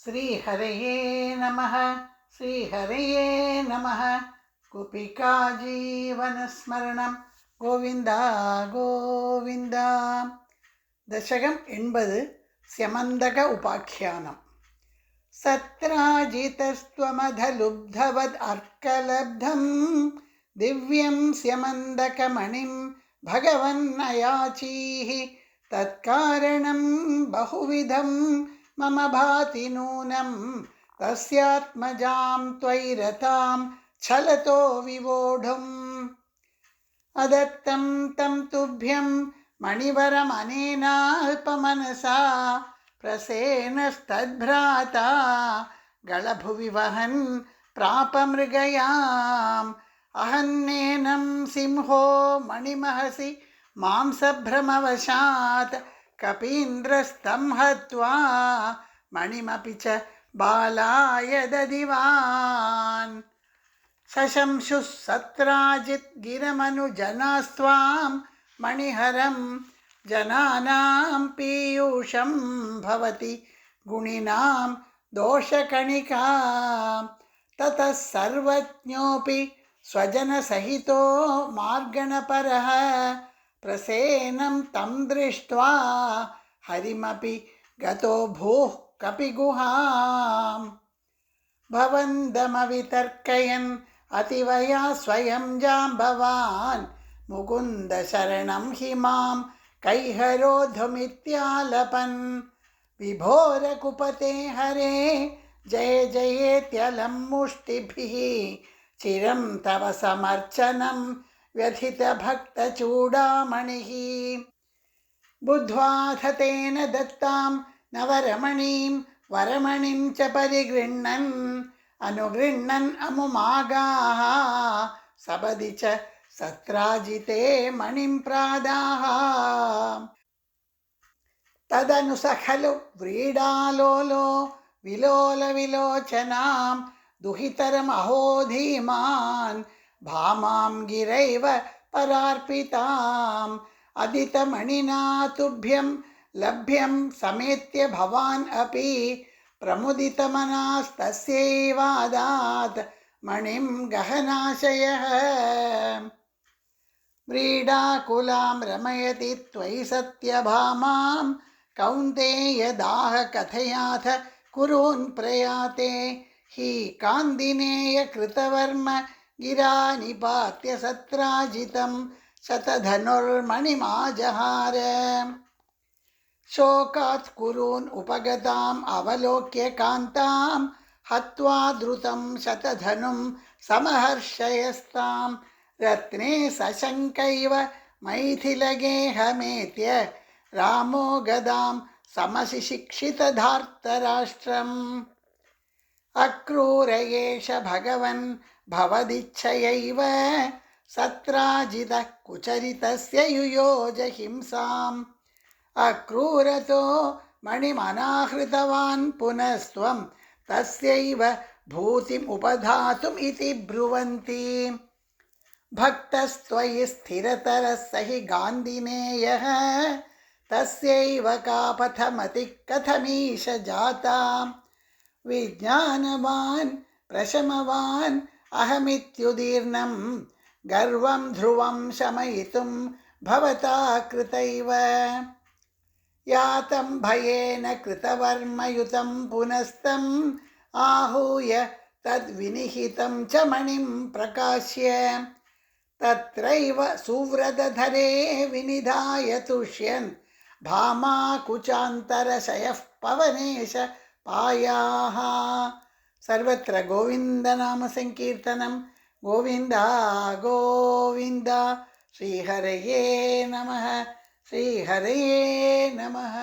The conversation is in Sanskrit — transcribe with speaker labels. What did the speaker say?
Speaker 1: श्रीहरये नमः श्रीहरये नमः गोपिका जीवनस्मरणं गोविन्द गोविन्द दशकं 80 स्यमन्दक उपाख्यानम् सत्राजितस्त्वमधलुब्धवद् अर्कलब्धं दिव्यं स्यमन्दकमणिं भगवन्नयाचीः तत्कारणं बहुविधं मम भाति नूनं तस्यात्मजां त्वयि रतां छलतो विवोढुम् अदत्तं तं तुभ्यं मणिवरमनेनाल्पमनसा प्रसेनस्तद्भ्राता गलभुवि वहन् प्रापमृगयाम् अहन्नेनं सिंहो मणिमहसि मांसभ्रमवशात् कपीन्द्रस्तं हत्वा मणिमपि च बालाय ददिवान् शशंशुः सत्राजित् गिरमनुजनास्त्वां मणिहरं जनानां पीयूषं भवति गुणिनां दोषकणिका ततः सर्वज्ञोऽपि स्वजनसहितो मार्गणपरः प्रसेनं तं दृष्ट्वा हरिमपि गतो भूः कपिगुहाम् भवन्दमवितर्कयन् अतिवया स्वयं जाम्बवान् मुकुन्दशरणं हि मां कैहरोधुमित्यालपन् विभोरकुपते हरे जय जयेत्यलं मुष्टिभिः चिरं तव समर्चनं व्यथितभक्तचूडामणिः बुद्ध्वाथ तेन दत्तां नवरमणीं वरमणिं च परिगृह्णन् अनुगृह्णन् अमुमागाः सबदि च सत्राजिते मणिं प्रादाः तदनु स खलु व्रीडालोलो विलोलविलोचनां दुहितरमहो धीमान् भामां गिरैव परार्पिताम् अदितमणिना तुभ्यं लभ्यं समेत्य भवान् अपि प्रमुदितमनास्तस्यैवादात् मणिं गहनाशयः व्रीडाकुलां रमयति त्वयि सत्यभामां कौन्तेयदाह कथयाथ कुरून् प्रयाते हि कान्दिनेय कृतवर्म गिरा निपात्य सत्राजितं शतधनुर्मणिमाजहार शोकात् कुरून् उपगताम् अवलोक्य कान्तां हत्वा द्रुतं शतधनुं समहर्षयस्तां रत्ने सशङ्कैव मैथिलगेहमेत्य रामो गदां समशिशिक्षितधार्तराष्ट्रम् अक्रूर एष भगवन् भवदिच्छयैव सत्राजितः कुचरितस्य युयोज हिंसाम् अक्रूरतो मणिमनाहृतवान् पुनस्त्वं तस्यैव भूतिमुपधातुम् इति ब्रुवन्ति भक्तस्त्वयि स्थिरतरः स हि गान्धिनेयः तस्यैव कापथमतिः कथमीश जाता विज्ञानवान् प्रशमवान् अहमित्युदीर्णं गर्वं ध्रुवं शमयितुं भवता कृतैव यातं भयेन कृतवर्मयुतं पुनस्तं आहूय तद्विनिहितं च मणिं प्रकाश्य तत्रैव सुव्रतधरे विनिधाय तुष्यन् भामा कुचान्तरशयः पवनेश पायाः सर्वत्र गोविन्दनाम संकीर्तनं गोविन्द गोविन्द श्रीहरये नमः श्रीहरये नमः।